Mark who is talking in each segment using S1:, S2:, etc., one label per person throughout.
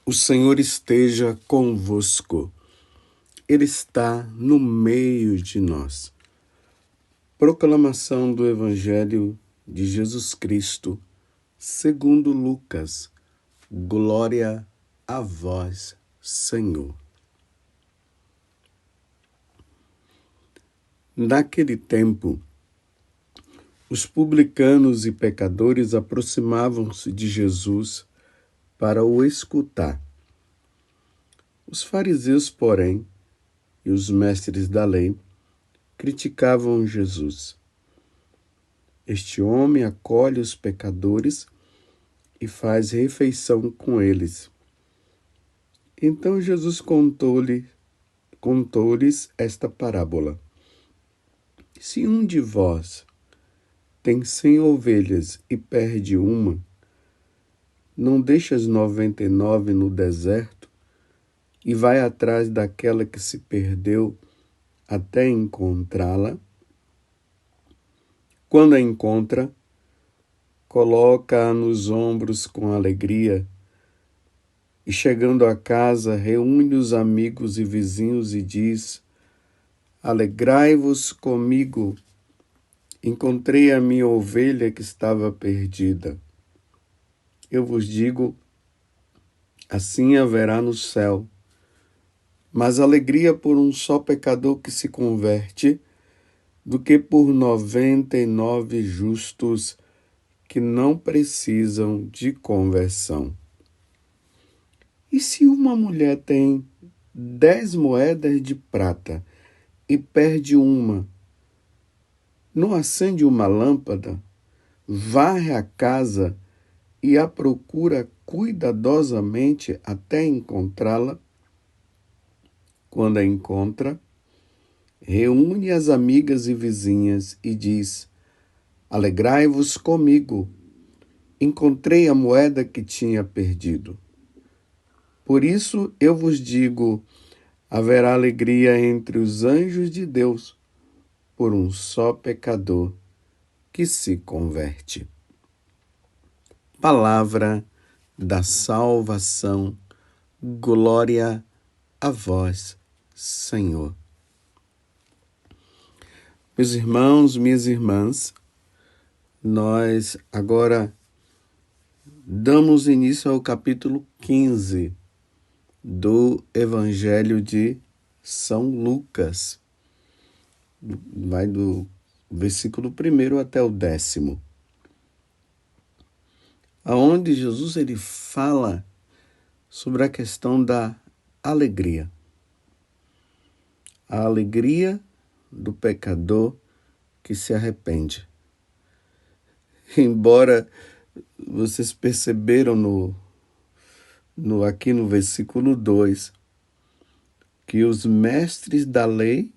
S1: O Senhor esteja convosco. Ele está no meio de nós. Proclamação do Evangelho de Jesus Cristo, segundo Lucas. Glória a vós, Senhor. Naquele tempo, os publicanos e pecadores aproximavam-se de Jesus para o escutar. Os fariseus, porém, e os mestres da lei criticavam Jesus. Este homem acolhe os pecadores e faz refeição com eles. Então Jesus contou-lhes esta parábola. Se um de vós tem 100 ovelhas e perde uma, não deixa as 99 no deserto e vai atrás daquela que se perdeu até encontrá-la? Quando a encontra, coloca-a nos ombros com alegria e, chegando a casa, reúne os amigos e vizinhos e diz: Alegrai-vos comigo, encontrei a minha ovelha que estava perdida. Eu vos digo, assim haverá no céu mais alegria por um só pecador que se converte do que por 99 justos que não precisam de conversão. E se uma mulher tem 10 moedas de prata e perde uma, não acende uma lâmpada, varre a casa e a procura cuidadosamente até encontrá-la? Quando a encontra, reúne as amigas e vizinhas e diz: Alegrai-vos comigo, encontrei a moeda que tinha perdido. Por isso eu vos digo, haverá alegria entre os anjos de Deus por um só pecador que se converte. Palavra da salvação, glória a vós, Senhor. Meus irmãos, minhas irmãs, nós agora damos início ao capítulo 15 do Evangelho de São Lucas. Vai do versículo 1 até o 10º. Aonde Jesus ele fala sobre a questão da alegria. A alegria do pecador que se arrepende. Embora vocês perceberam aqui no versículo 2 que os mestres da lei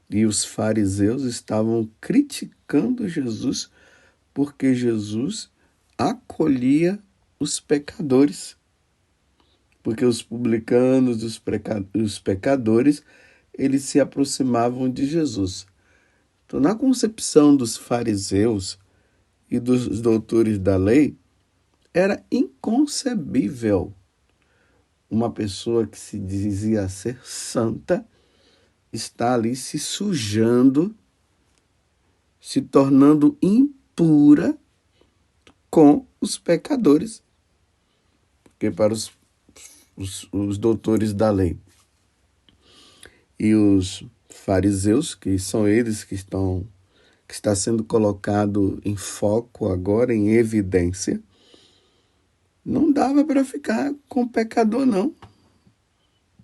S1: e os fariseus estavam criticando Jesus porque Jesus acolhia os pecadores. Porque os publicanos, os pecadores, eles se aproximavam de Jesus. Então, na concepção dos fariseus e dos doutores da lei, era inconcebível uma pessoa que se dizia ser santa estar ali se sujando, se tornando impura com os pecadores. Porque para os doutores da lei e os fariseus, que são eles que está sendo colocado em foco agora, em evidência, não dava para ficar com o pecador, não.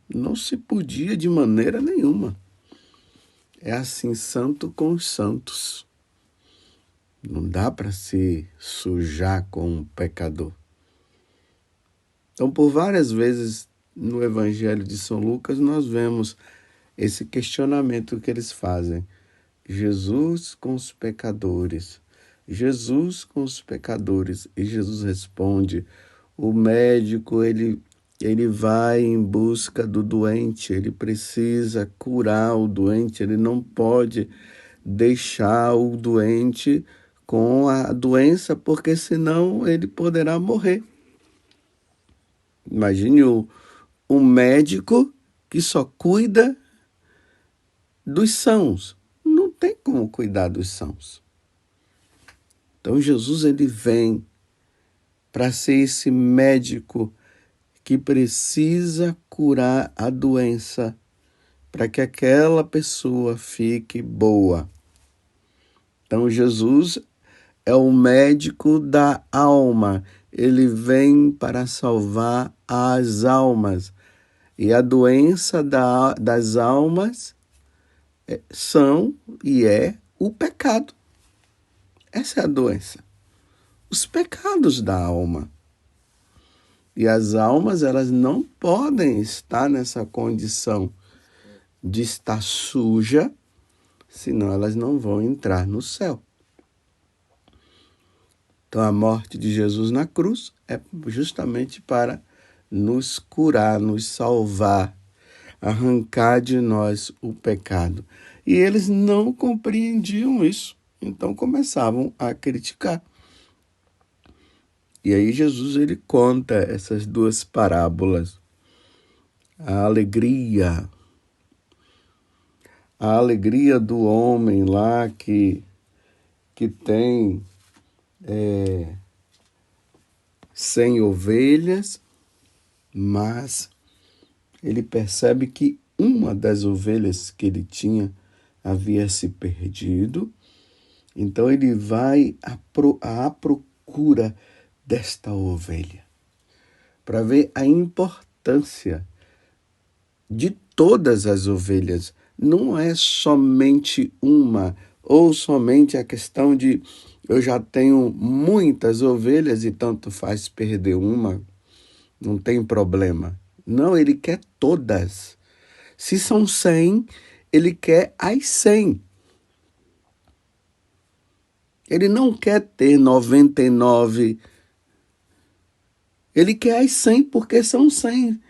S1: Não se podia de maneira nenhuma. É assim, santo com os santos. Não dá para se sujar com um pecador. Então, por várias vezes no Evangelho de São Lucas, nós vemos esse questionamento que eles fazem. Jesus com os pecadores. Jesus com os pecadores. E Jesus responde, o médico, ele vai em busca do doente, ele precisa curar o doente, ele não pode deixar o doente com a doença, porque senão ele poderá morrer. Imagine um médico que só cuida dos sãos. Não tem como cuidar dos sãos. Então Jesus ele vem para ser esse médico que precisa curar a doença para que aquela pessoa fique boa. Então Jesus é o médico da alma. Ele vem para salvar as almas. E a doença das almas são e é o pecado. Essa é a doença. Os pecados da alma. E as almas, elas não podem estar nessa condição de estar suja, senão elas não vão entrar no céu. Então a morte de Jesus na cruz é justamente para nos curar, nos salvar, arrancar de nós o pecado. E eles não compreendiam isso, então começavam a criticar. E aí Jesus ele conta essas duas parábolas. A alegria do homem lá que tem 100 ovelhas, mas ele percebe que uma das ovelhas que ele tinha havia se perdido. Então ele vai à procura desta ovelha para ver a importância de todas as ovelhas. Não é somente uma, ou somente a questão de eu já tenho muitas ovelhas e tanto faz perder uma, não tem problema. Não, ele quer todas. Se são 100, ele quer as 100. Ele não quer ter 99. Ele quer as 100 porque são 100.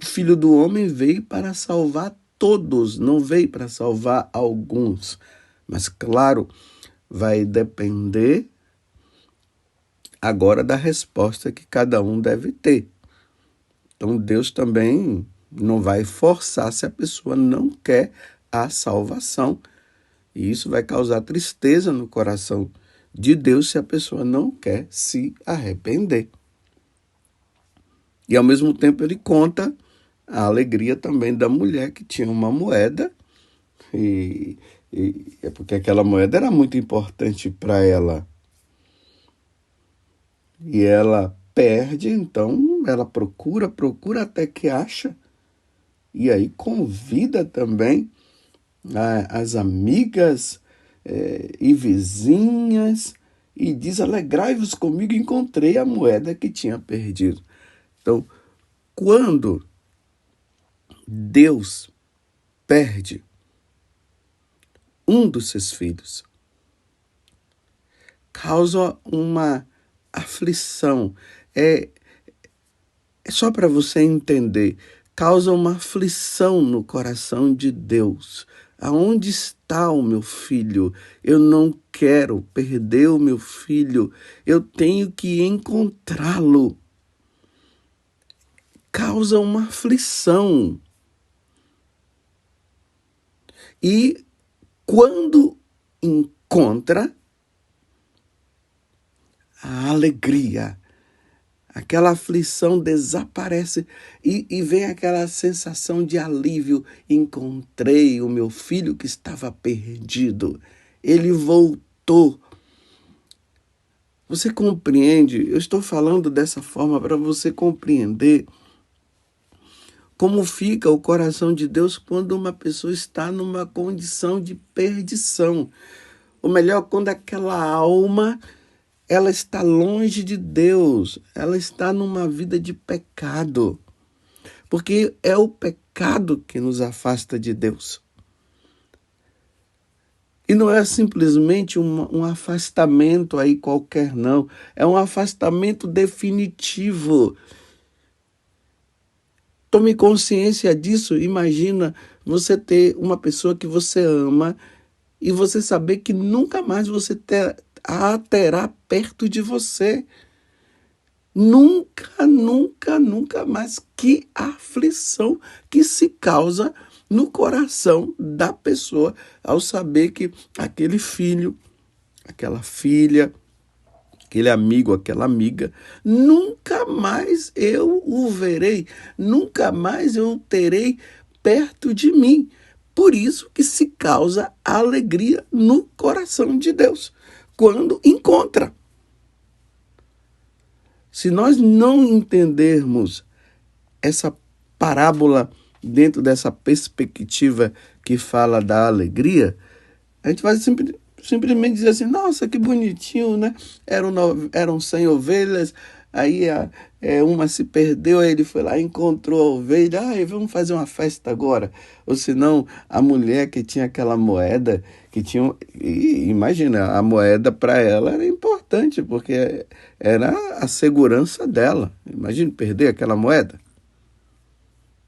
S1: O Filho do Homem veio para salvar todos, não veio para salvar alguns. Mas, claro, vai depender agora da resposta que cada um deve ter. Então, Deus também não vai forçar se a pessoa não quer a salvação. E isso vai causar tristeza no coração de Deus se a pessoa não quer se arrepender. E, ao mesmo tempo, ele conta a alegria também da mulher que tinha uma moeda, e é porque aquela moeda era muito importante para ela. E ela perde, então ela procura até que acha, e aí convida também as amigas e vizinhas, e diz: alegrai-vos comigo, encontrei a moeda que tinha perdido. Então, quando Deus perde um dos seus filhos, causa uma aflição. É só para você entender, causa uma aflição no coração de Deus. Aonde está o meu filho? Eu não quero perder o meu filho. Eu tenho que encontrá-lo. Causa uma aflição. E quando encontra, a alegria, aquela aflição desaparece e vem aquela sensação de alívio. Encontrei o meu filho que estava perdido. Ele voltou. Você compreende? Eu estou falando dessa forma para você compreender como fica o coração de Deus quando uma pessoa está numa condição de perdição. Ou melhor, quando aquela alma ela está longe de Deus, ela está numa vida de pecado, porque é o pecado que nos afasta de Deus. E não é simplesmente um afastamento aí qualquer, não. É um afastamento definitivo. Tome consciência disso. Imagina você ter uma pessoa que você ama e você saber que nunca mais você a terá perto de você. Nunca, nunca, nunca mais. Que aflição que se causa no coração da pessoa ao saber que aquele filho, aquela filha, aquele amigo, aquela amiga, nunca mais eu o verei, nunca mais eu o terei perto de mim. Por isso que se causa alegria no coração de Deus, quando encontra. Se nós não entendermos essa parábola dentro dessa perspectiva que fala da alegria, a gente vai simplesmente dizer assim, nossa, que bonitinho, né? Eram 100 ovelhas, aí uma se perdeu, aí ele foi lá e encontrou a ovelha, vamos fazer uma festa agora. Ou senão, a mulher que tinha aquela moeda, imagina, a moeda para ela era importante, porque era a segurança dela. Imagina perder aquela moeda.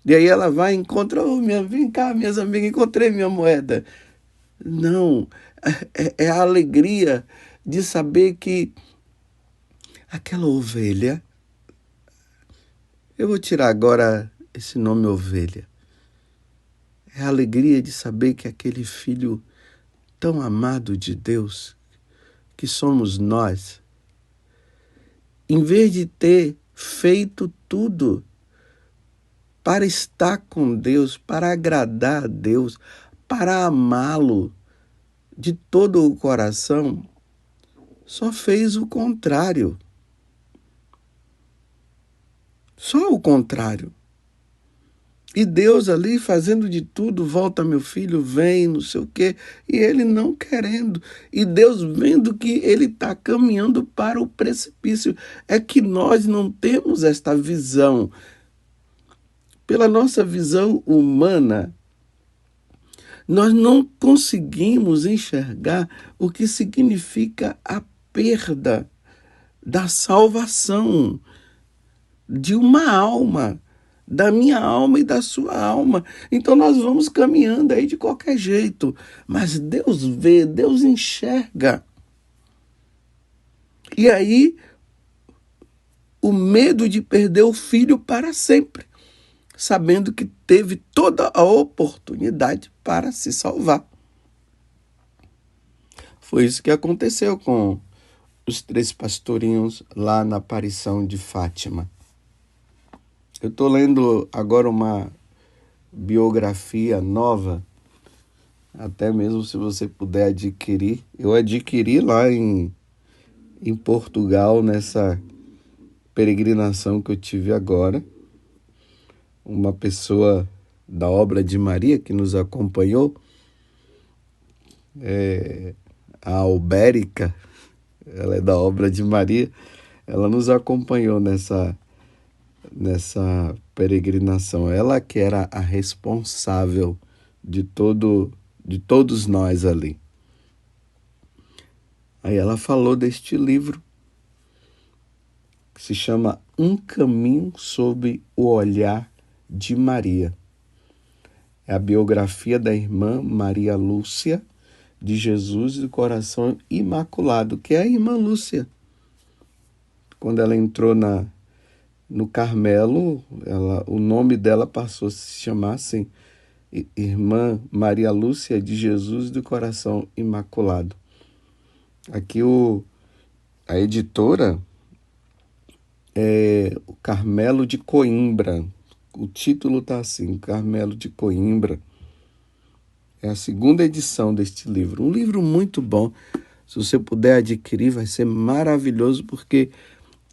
S1: E aí ela vai e encontra, vem cá, minhas amigas, encontrei minha moeda. Não, é a alegria de saber que aquela ovelha, eu vou tirar agora esse nome ovelha, é a alegria de saber que aquele filho tão amado de Deus, que somos nós, em vez de ter feito tudo para estar com Deus, para agradar a Deus, para amá-lo de todo o coração, só fez o contrário. Só o contrário. E Deus ali fazendo de tudo, volta meu filho, vem, não sei o quê, e ele não querendo. E Deus vendo que ele está caminhando para o precipício. É que nós não temos esta visão. Pela nossa visão humana, nós não conseguimos enxergar o que significa a perda da salvação de uma alma, da minha alma e da sua alma. Então nós vamos caminhando aí de qualquer jeito, mas Deus vê, Deus enxerga. E aí o medo de perder o filho para sempre, sabendo que teve toda a oportunidade para se salvar. Foi isso que aconteceu com os 3 pastorinhos lá na aparição de Fátima. Eu estou lendo agora uma biografia nova, até mesmo se você puder adquirir. Eu adquiri lá em Portugal, nessa peregrinação que eu tive agora. Uma pessoa da Obra de Maria que nos acompanhou, a Albérica, ela é da Obra de Maria, ela nos acompanhou nessa peregrinação. Ela que era a responsável de todos nós ali. Aí ela falou deste livro que se chama Um Caminho sob o Olhar de Maria. É a biografia da irmã Maria Lúcia de Jesus do Coração Imaculado, que é a irmã Lúcia. Quando ela entrou no Carmelo, o nome dela passou a se chamar assim, Irmã Maria Lúcia de Jesus do Coração Imaculado. Aqui a editora é o Carmelo de Coimbra. O título está assim, Carmelo de Coimbra. É a 2ª edição deste livro. Um livro muito bom. Se você puder adquirir, vai ser maravilhoso, porque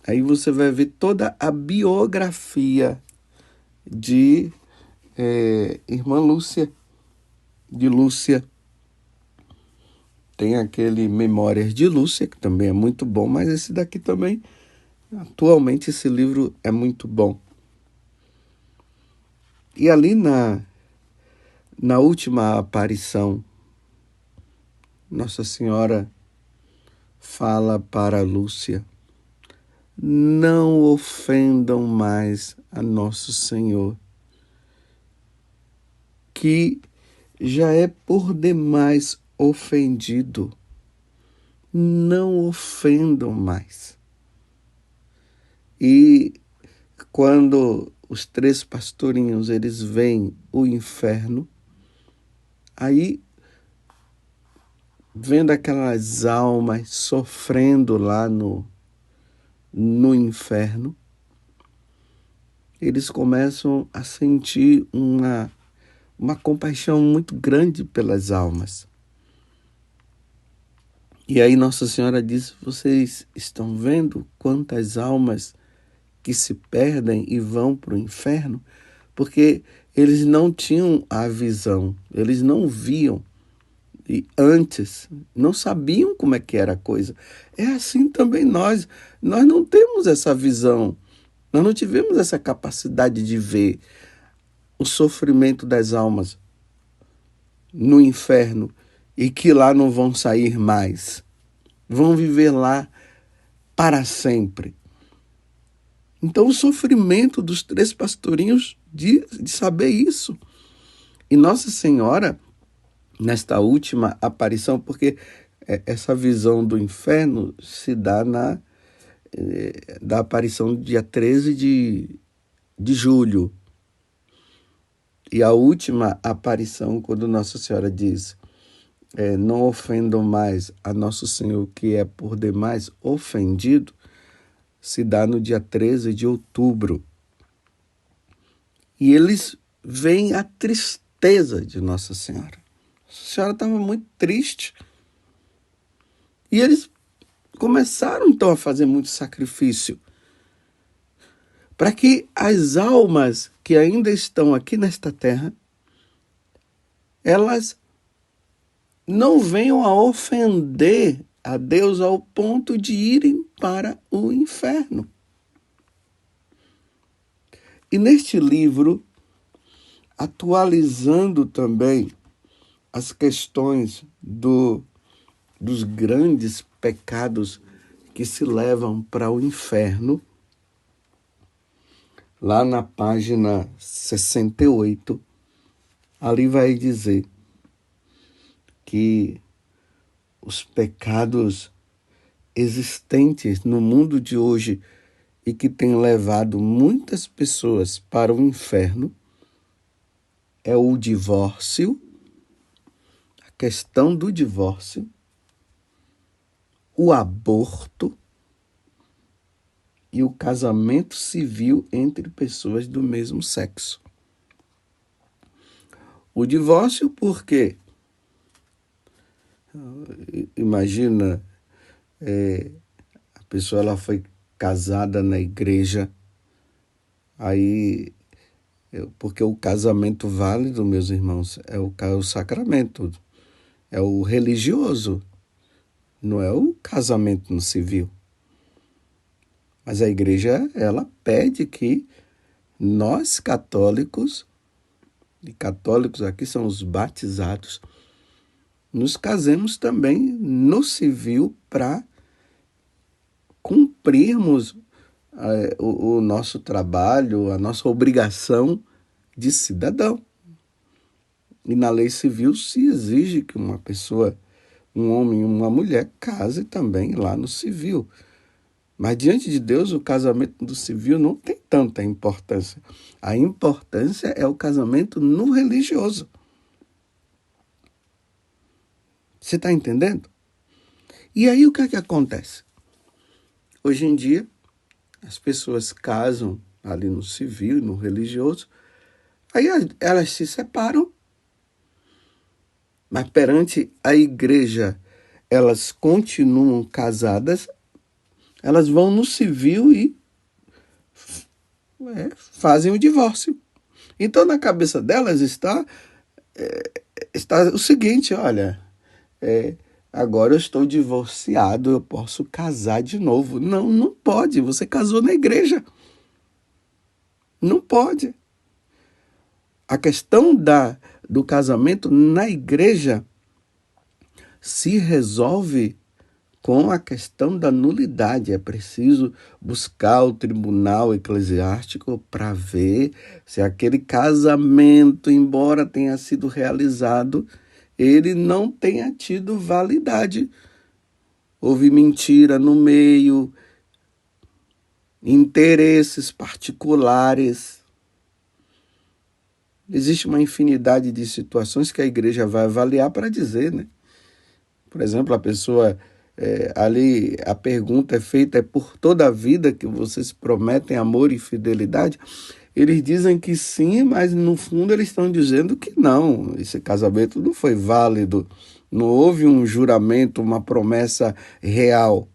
S1: aí você vai ver toda a biografia de irmã Lúcia, de Lúcia. Tem aquele Memórias de Lúcia, que também é muito bom, mas esse daqui também, atualmente, esse livro é muito bom. E ali na última aparição, Nossa Senhora fala para Lúcia: não ofendam mais a Nosso Senhor, que já é por demais ofendido. Não ofendam mais. E quando os três pastorinhos eles veem o inferno, aí vendo aquelas almas sofrendo lá no inferno, eles começam a sentir uma compaixão muito grande pelas almas. E aí Nossa Senhora diz: vocês estão vendo quantas almas que se perdem e vão para o inferno? Porque eles não tinham a visão, eles não viam. E antes, não sabiam como é que era a coisa. É assim também nós não temos essa visão, nós não tivemos essa capacidade de ver o sofrimento das almas no inferno e que lá não vão sair mais, vão viver lá para sempre. Então o sofrimento dos três pastorinhos de saber isso. E Nossa Senhora, nesta última aparição, porque essa visão do inferno se dá da aparição do dia 13 de julho. E a última aparição, quando Nossa Senhora diz: não ofendam mais a Nosso Senhor, que é por demais ofendido, se dá no dia 13 de outubro. E eles veem a tristeza de Nossa Senhora. Nossa Senhora estava muito triste. E eles começaram então a fazer muito sacrifício para que as almas que ainda estão aqui nesta terra, elas não venham a ofender a Deus ao ponto de irem para o inferno. E neste livro, atualizando também as questões dos grandes pecados que se levam para o inferno, lá na página 68, ali vai dizer que os pecados existentes no mundo de hoje e que têm levado muitas pessoas para o inferno é o divórcio, a questão do divórcio, o aborto e o casamento civil entre pessoas do mesmo sexo. O divórcio, por quê? Imagina, a pessoa ela foi casada na igreja, aí, porque o casamento válido, meus irmãos, é o sacramento, é o religioso, não é o casamento no civil. Mas a igreja, ela pede que nós católicos, e católicos aqui são os batizados, nos casemos também no civil para cumprirmos o nosso trabalho, a nossa obrigação de cidadão. E na lei civil se exige que uma pessoa, um homem e uma mulher, case também lá no civil. Mas diante de Deus, o casamento do civil não tem tanta importância. A importância é o casamento no religioso. Você está entendendo? E aí o que é que acontece? Hoje em dia, as pessoas casam ali no civil e no religioso, aí elas se separam, mas perante a igreja elas continuam casadas, elas vão no civil e fazem o divórcio. Então na cabeça delas está o seguinte: olha, agora eu estou divorciado, eu posso casar de novo. Não, não pode, você casou na igreja. Não pode. A questão do casamento na igreja se resolve com a questão da nulidade. É preciso buscar o tribunal eclesiástico para ver se aquele casamento, embora tenha sido realizado, ele não tenha tido validade. Houve mentira no meio. interesses particulares. Existe uma infinidade de situações que a igreja vai avaliar para dizer, né? Por exemplo, a pessoa, ali a pergunta é feita, é por toda a vida que vocês prometem amor e fidelidade? Eles dizem que sim, mas no fundo eles estão dizendo que não. Esse casamento não foi válido, não houve um juramento, uma promessa real.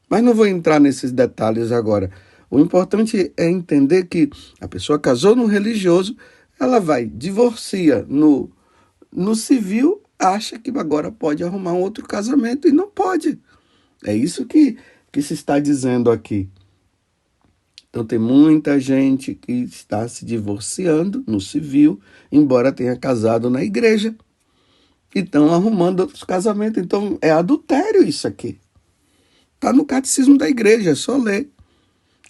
S1: Mas não vou entrar nesses detalhes agora. O importante é entender que a pessoa casou no religioso, ela vai, divorcia no civil, acha que agora pode arrumar um outro casamento e não pode. É isso que se está dizendo aqui. Então tem muita gente que está se divorciando no civil, embora tenha casado na igreja. E estão arrumando outros casamentos. Então é adultério isso aqui. Está no catecismo da igreja, é só ler.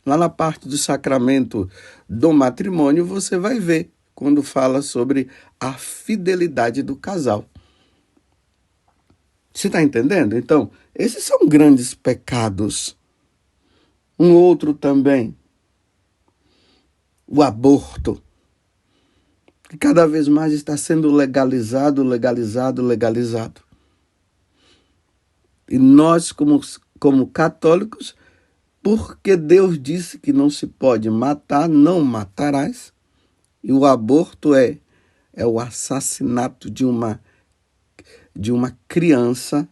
S1: Lá na parte do sacramento do matrimônio você vai ver quando fala sobre a fidelidade do casal. Você está entendendo? Então, esses são grandes pecados. Um outro também, o aborto, que cada vez mais está sendo legalizado. E nós, como católicos, porque Deus disse que não se pode matar, não matarás. E o aborto é o assassinato de uma criança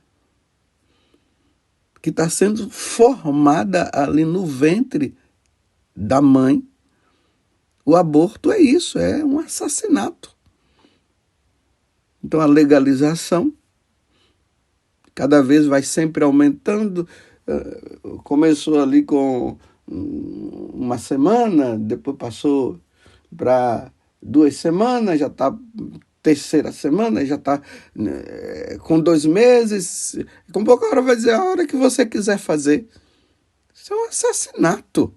S1: que está sendo formada ali no ventre da mãe. O aborto é isso, é um assassinato. Então a legalização cada vez vai sempre aumentando. Começou ali com uma semana, depois passou para 2 semanas, já está terceira semana, já está com 2 meses. Com pouca hora vai dizer a hora que você quiser fazer. Isso é um assassinato.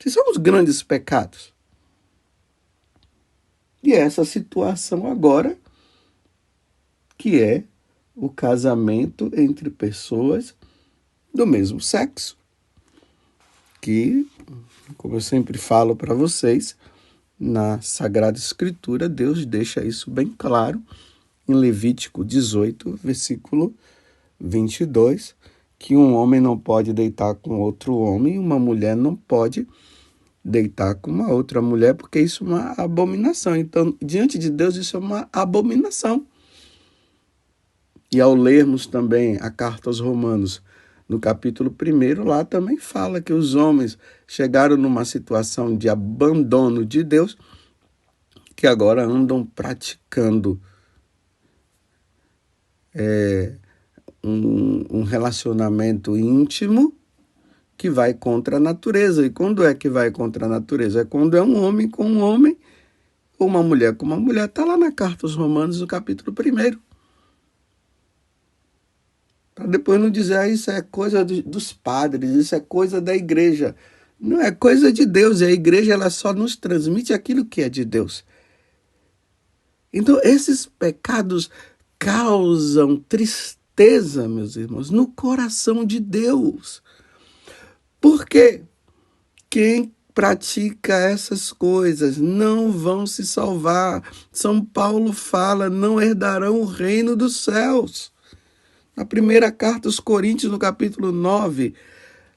S1: Esses são os grandes pecados. E essa situação agora, que é o casamento entre pessoas do mesmo sexo, que, como eu sempre falo para vocês, na Sagrada Escritura, Deus deixa isso bem claro em Levítico 18, versículo 22, que um homem não pode deitar com outro homem e uma mulher não pode deitar com uma outra mulher, porque isso é uma abominação. Então, diante de Deus, isso é uma abominação. E ao lermos também a carta aos Romanos, no capítulo 1, lá também fala que os homens chegaram numa situação de abandono de Deus, que agora andam praticando um relacionamento íntimo que vai contra a natureza. E quando é que vai contra a natureza? É quando é um homem com um homem, ou uma mulher com uma mulher. Está lá na carta aos Romanos, no capítulo 1. Para depois não dizer, isso é coisa dos padres, isso é coisa da igreja. Não é coisa de Deus, e a igreja ela só nos transmite aquilo que é de Deus. Então, esses pecados causam tristeza, meus irmãos, no coração de Deus. Por quê? Quem pratica essas coisas não vão se salvar. São Paulo fala, não herdarão o reino dos céus. Na primeira carta aos Coríntios, no capítulo 9,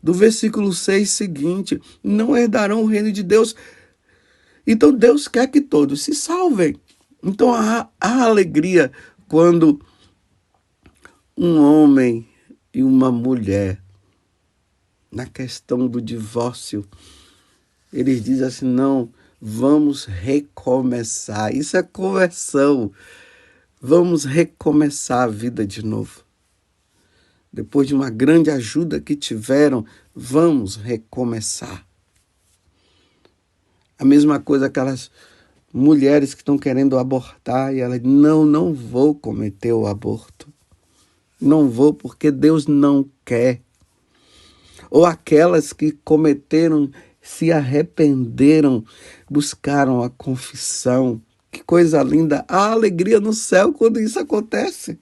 S1: do versículo 6 seguinte, não herdarão o reino de Deus. Então Deus quer que todos se salvem. Então há alegria quando um homem e uma mulher, na questão do divórcio, eles dizem assim, não, vamos recomeçar. Isso é conversão. Vamos recomeçar a vida de novo. Depois de uma grande ajuda que tiveram, vamos recomeçar. A mesma coisa aquelas mulheres que estão querendo abortar e elas, não vou cometer o aborto. Não vou porque Deus não quer. Ou aquelas que cometeram, se arrependeram, buscaram a confissão. Que coisa linda, a alegria no céu quando isso acontece.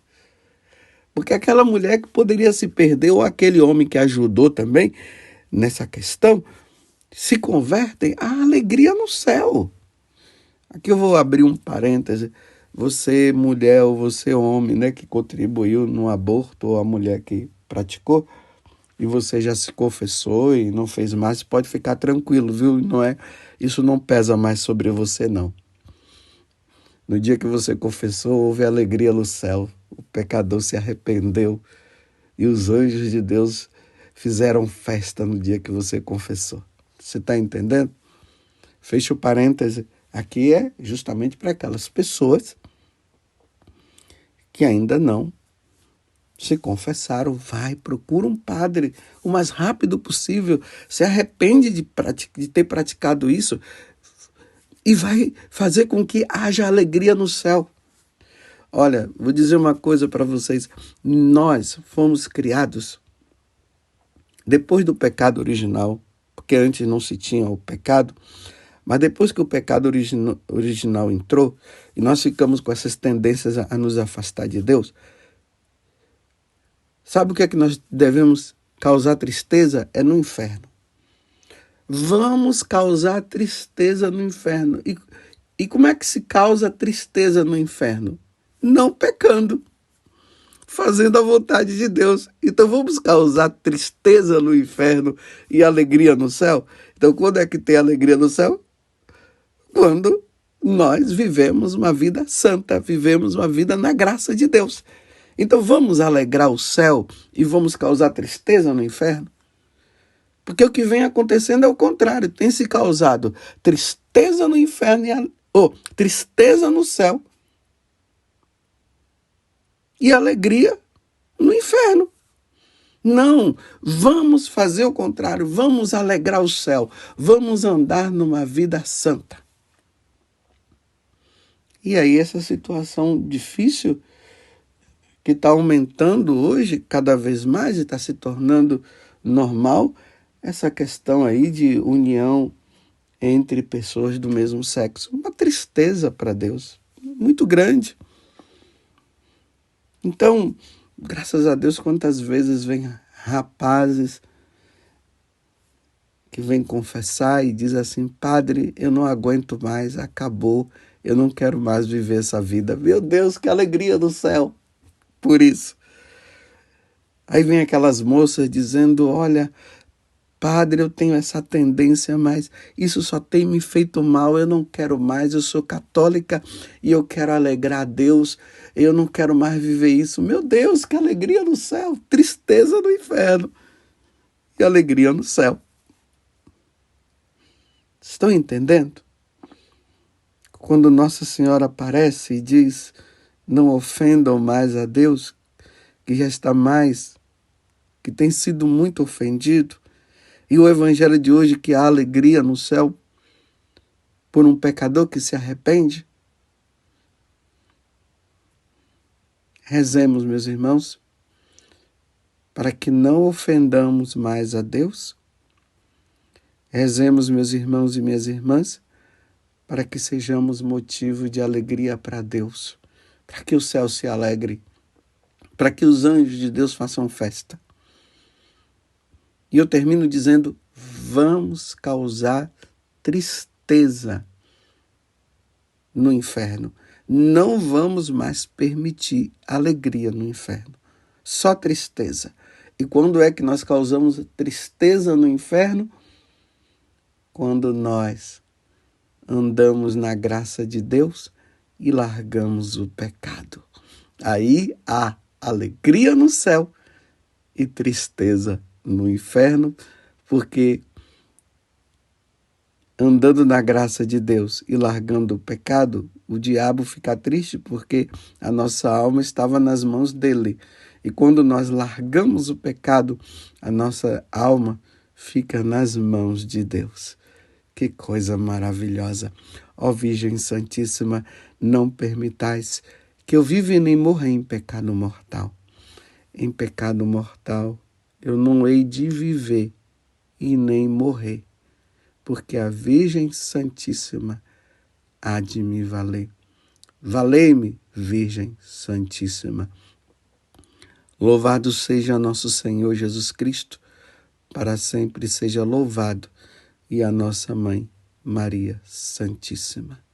S1: Porque aquela mulher que poderia se perder, ou aquele homem que ajudou também, nessa questão, se convertem à alegria no céu. Aqui eu vou abrir um parêntese. Você, mulher, ou você, homem, né, que contribuiu no aborto, ou a mulher que praticou, e você já se confessou e não fez mais, pode ficar tranquilo, viu? Isso não pesa mais sobre você, não. No dia que você confessou, houve alegria no céu. O pecador se arrependeu e os anjos de Deus fizeram festa no dia que você confessou. Você está entendendo? Fecha o parêntese. Aqui é justamente para aquelas pessoas que ainda não se confessaram. Vai, procura um padre o mais rápido possível. Se arrepende de ter praticado isso e vai fazer com que haja alegria no céu. Olha, vou dizer uma coisa para vocês. Nós fomos criados depois do pecado original, porque antes não se tinha o pecado, mas depois que o pecado original entrou e nós ficamos com essas tendências a nos afastar de Deus, sabe o que é que nós devemos causar tristeza? É no inferno. Vamos causar tristeza no inferno. E como é que se causa tristeza no inferno? Não pecando, fazendo a vontade de Deus. Então vamos causar tristeza no inferno e alegria no céu? Então quando é que tem alegria no céu? Quando nós vivemos uma vida santa, vivemos uma vida na graça de Deus. Então vamos alegrar o céu e vamos causar tristeza no inferno? Porque o que vem acontecendo é o contrário. Tem se causado tristeza no inferno, tristeza no céu e alegria no inferno. Não, vamos fazer o contrário. Vamos alegrar o céu. Vamos andar numa vida santa. E aí essa situação difícil que está aumentando hoje cada vez mais e está se tornando normal, essa questão aí de união entre pessoas do mesmo sexo. Uma tristeza para Deus, muito grande. Então, graças a Deus, quantas vezes vem rapazes que vêm confessar e diz assim: padre, eu não aguento mais, acabou, eu não quero mais viver essa vida. Meu Deus, que alegria do céu por isso. Aí vem aquelas moças dizendo: olha, padre, eu tenho essa tendência, mas isso só tem me feito mal, eu não quero mais, eu sou católica e eu quero alegrar a Deus, eu não quero mais viver isso. Meu Deus, que alegria no céu, tristeza no inferno e alegria no céu. Estão entendendo? Quando Nossa Senhora aparece e diz: não ofendam mais a Deus, que já está mais, que tem sido muito ofendido, e o evangelho de hoje que há alegria no céu por um pecador que se arrepende. Rezemos, meus irmãos, para que não ofendamos mais a Deus. Rezemos, meus irmãos e minhas irmãs, para que sejamos motivo de alegria para Deus, para que o céu se alegre, para que os anjos de Deus façam festa. E eu termino dizendo: vamos causar tristeza no inferno. Não vamos mais permitir alegria no inferno. Só tristeza. E quando é que nós causamos tristeza no inferno? Quando nós andamos na graça de Deus e largamos o pecado. Aí há alegria no céu e tristeza no inferno, porque andando na graça de Deus e largando o pecado, o diabo fica triste porque a nossa alma estava nas mãos dele. E quando nós largamos o pecado, a nossa alma fica nas mãos de Deus. Que coisa maravilhosa! Ó Virgem Santíssima, não permitais que eu viva e nem morra em pecado mortal. Em pecado mortal eu não hei de viver e nem morrer, porque a Virgem Santíssima há de me valer. Valei-me, Virgem Santíssima. Louvado seja nosso Senhor Jesus Cristo, para sempre seja louvado, e a nossa Mãe, Maria Santíssima.